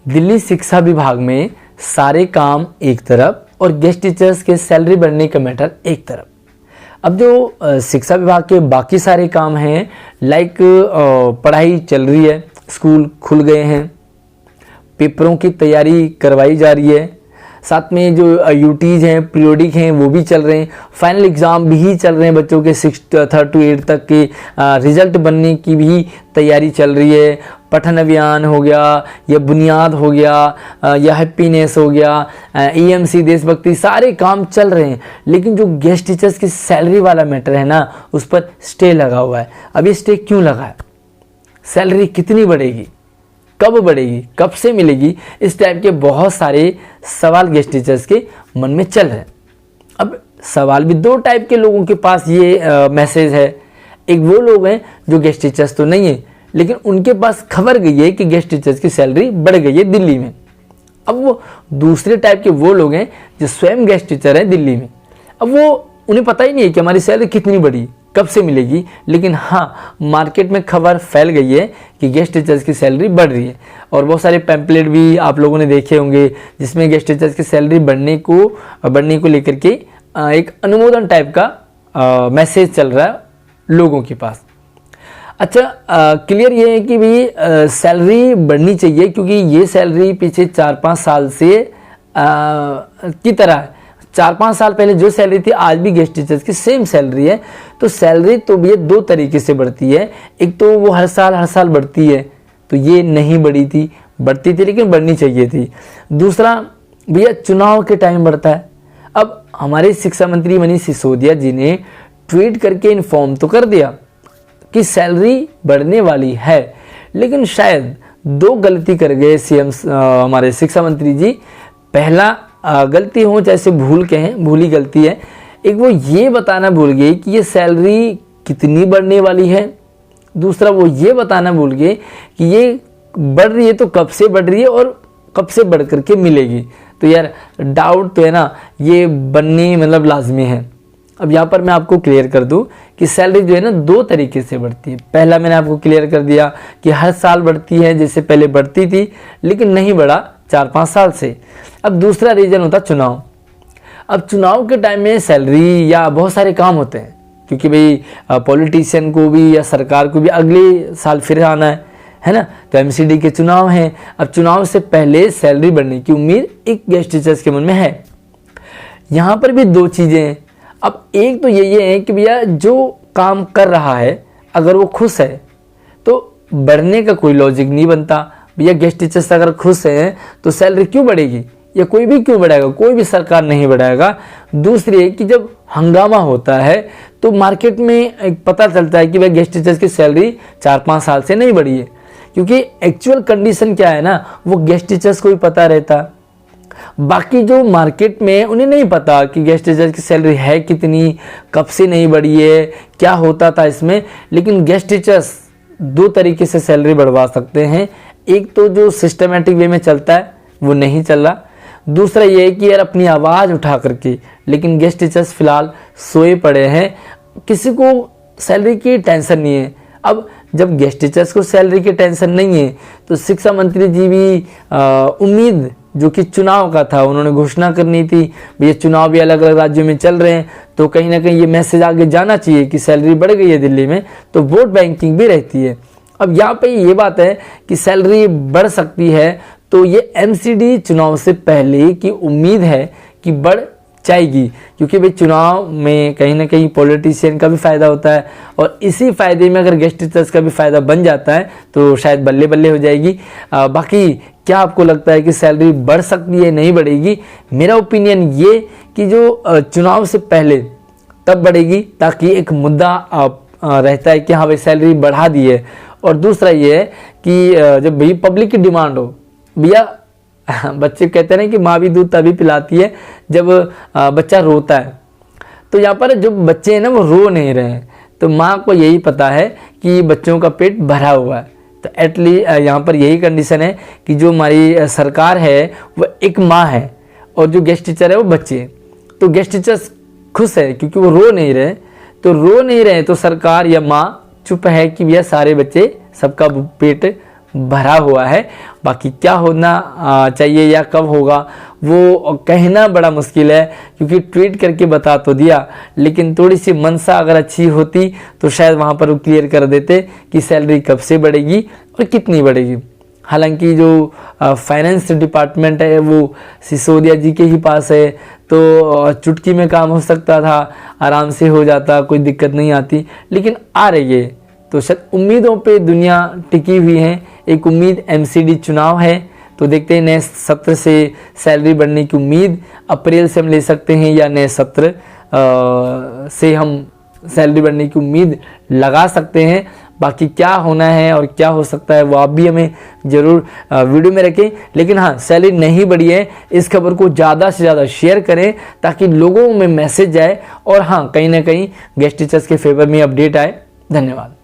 दिल्ली शिक्षा विभाग में सारे काम एक तरफ और गेस्ट टीचर्स के सैलरी बढ़ने का मैटर एक तरफ। अब जो शिक्षा विभाग के बाकी सारे काम हैं, लाइक पढ़ाई चल रही है, स्कूल खुल गए हैं, पेपरों की तैयारी करवाई जा रही है, साथ में जो यूटीज हैं, पीरियोडिक हैं, वो भी चल रहे हैं, फाइनल एग्ज़ाम भी चल रहे हैं, बच्चों के 3rd to 8 तक के रिजल्ट बनने की भी तैयारी चल रही है। पठन अभियान हो गया, या बुनियाद हो गया, या हैप्पीनेस हो गया, EMC देशभक्ति, सारे काम चल रहे हैं। लेकिन जो गेस्ट टीचर्स की सैलरी वाला मैटर है ना, उस पर स्टे लगा हुआ है। अब ये स्टे क्यों लगा है? सैलरी कितनी बढ़ेगी, कब बढ़ेगी, कब से मिलेगी, इस टाइप के बहुत सारे सवाल गेस्ट टीचर्स के मन में चल रहे हैं। अब सवाल भी दो टाइप के लोगों के पास ये मैसेज है। एक वो लोग हैं जो गेस्ट टीचर्स तो नहीं है, लेकिन उनके पास खबर गई है कि गेस्ट टीचर्स की सैलरी बढ़ गई है दिल्ली में। अब वो दूसरे टाइप के वो लोग हैं जो स्वयं गेस्ट टीचर हैं दिल्ली में। अब वो उन्हें पता ही नहीं है कि हमारी सैलरी कितनी बढ़ी, कब से मिलेगी, लेकिन हाँ, मार्केट में खबर फैल गई है कि गेस्ट टीचर्स की सैलरी बढ़ रही है। और बहुत सारे पैम्पलेट भी आप लोगों ने देखे होंगे जिसमें गेस्ट टीचर्स की सैलरी बढ़ने को लेकर के एक अनुमोदन टाइप का मैसेज चल रहा है लोगों के पास। अच्छा, क्लियर ये है कि भाई सैलरी बढ़नी चाहिए, क्योंकि ये सैलरी पीछे 4-5 साल से की तरह है। 4-5 साल पहले जो सैलरी थी, आज भी गेस्ट टीचर्स की सेम सैलरी है। तो सैलरी तो भैया दो तरीके से बढ़ती है। एक तो वो हर साल बढ़ती है, तो ये नहीं बढ़ती थी लेकिन बढ़नी चाहिए थी। दूसरा भैया चुनाव के टाइम बढ़ता है। अब हमारे शिक्षा मंत्री मनीष सिसोदिया जी ने ट्वीट करके इन्फॉर्म तो कर दिया कि सैलरी बढ़ने वाली है, लेकिन शायद दो गलती कर गए सीएम हमारे शिक्षा मंत्री जी। पहला गलती हो चाहे से भूली गलती है। एक वो ये बताना भूल गए कि ये सैलरी कितनी बढ़ने वाली है। दूसरा वो ये बताना भूल गए कि ये बढ़ रही है तो कब से बढ़ रही है और कब से बढ़ करके मिलेगी। तो यार डाउट तो है ना, ये बननी मतलब लाजमी है। अब यहाँ पर मैं आपको क्लियर कर दूँ कि सैलरी जो है ना दो तरीके से बढ़ती है। पहला मैंने आपको क्लियर कर दिया कि हर साल बढ़ती है, जैसे पहले बढ़ती थी लेकिन नहीं बढ़ा 4-5 साल से। अब दूसरा रीजन होता चुनाव। अब चुनाव के टाइम में सैलरी या बहुत सारे काम होते हैं, क्योंकि भाई पॉलिटिशियन को भी या सरकार को भी अगले साल फिर आना है ना। तो MCD के चुनाव हैं। अब चुनाव से पहले सैलरी बढ़ने की उम्मीद एक गेस्ट टीचर्स के मन में है। यहाँ पर भी दो चीज़ें हैं। अब एक तो ये है कि भैया जो काम कर रहा है अगर वो खुश है तो बढ़ने का कोई लॉजिक नहीं बनता। भैया गेस्ट टीचर्स अगर खुश हैं तो सैलरी क्यों बढ़ेगी, या कोई भी क्यों बढ़ाएगा, कोई भी सरकार नहीं बढ़ाएगा। दूसरी है कि जब हंगामा होता है तो मार्केट में एक पता चलता है कि भाई गेस्ट टीचर्स की सैलरी 4-5 साल से नहीं बढ़ी है, क्योंकि एक्चुअल कंडीशन क्या है ना, वो गेस्ट टीचर्स को भी पता रहता। बाकी जो मार्केट में उन्हें नहीं पता कि गेस्ट टीचर की सैलरी है कितनी, कब से नहीं बढ़ी है, क्या होता था इसमें। लेकिन गेस्ट टीचर्स दो तरीके से सैलरी बढ़वा सकते हैं। एक तो जो सिस्टमेटिक वे में चलता है वो नहीं चल रहा। दूसरा ये है कि यार अपनी आवाज़ उठा करके, लेकिन गेस्ट टीचर्स फिलहाल सोए पड़े हैं, किसी को सैलरी की टेंशन नहीं है। अब जब गेस्ट टीचर्स को सैलरी की टेंशन नहीं है तो शिक्षा मंत्री जी भी उम्मीद जो कि चुनाव का था, उन्होंने घोषणा करनी थी। ये चुनाव भी अलग अलग राज्यों में चल रहे हैं, तो कहीं ना कहीं ये मैसेज आगे जाना चाहिए कि सैलरी बढ़ गई है दिल्ली में, तो वोट बैंकिंग भी रहती है। अब यहाँ पे ये बात है कि सैलरी बढ़ सकती है, तो ये MCD चुनाव से पहले की उम्मीद है कि बढ़ जाएगी, क्योंकि भाई चुनाव में कहीं ना कहीं पॉलिटिशियन का भी फ़ायदा होता है, और इसी फ़ायदे में अगर गेस्ट टीचर्स का भी फ़ायदा बन जाता है तो शायद बल्ले बल्ले हो जाएगी। बाकी क्या आपको लगता है कि सैलरी बढ़ सकती है, नहीं बढ़ेगी? मेरा ओपिनियन ये कि जो चुनाव से पहले तब बढ़ेगी, ताकि एक मुद्दा रहता है कि हाँ भाई सैलरी बढ़ा दी है। और दूसरा ये है कि जब भाई पब्लिक की डिमांड हो, भैया बच्चे कहते हैं ना कि माँ भी दूध तभी पिलाती है जब बच्चा रोता है। तो यहाँ पर जो बच्चे हैं ना वो रो नहीं रहे हैं, तो माँ को यही पता है कि बच्चों का पेट भरा हुआ है। तो एटलीस्ट यहाँ पर यही कंडीशन है कि जो हमारी सरकार है वो एक माँ है, और जो गेस्ट टीचर है वो बच्चे। तो गेस्ट टीचर्स खुश है क्योंकि वो रो नहीं रहे, तो सरकार या माँ चुप है कि भैया सारे बच्चे सबका पेट भरा हुआ है। बाकी क्या होना चाहिए या कब होगा वो कहना बड़ा मुश्किल है, क्योंकि ट्वीट करके बता तो दिया, लेकिन थोड़ी सी मनसा अगर अच्छी होती तो शायद वहाँ पर वो क्लियर कर देते कि सैलरी कब से बढ़ेगी और कितनी बढ़ेगी। हालांकि जो फाइनेंस डिपार्टमेंट है वो सिसोदिया जी के ही पास है, तो चुटकी में काम हो सकता था, आराम से हो जाता, कोई दिक्कत नहीं आती, लेकिन आ रही है। तो शायद उम्मीदों पे दुनिया टिकी हुई है। एक उम्मीद एमसीडी चुनाव है, तो देखते हैं नए सत्र से सैलरी बढ़ने की उम्मीद अप्रैल से हम ले सकते हैं या नए सत्र से हम सैलरी बढ़ने की उम्मीद लगा सकते हैं। बाकी क्या होना है और क्या हो सकता है वो आप भी हमें ज़रूर वीडियो में रखें। लेकिन हाँ, सैलरी नहीं बढ़ी है, इस खबर को ज़्यादा से ज़्यादा शेयर करें ताकि लोगों में मैसेज जाए और हाँ, कहीं ना कहीं गेस्ट टीचर्स के फेवर में अपडेट आए। धन्यवाद।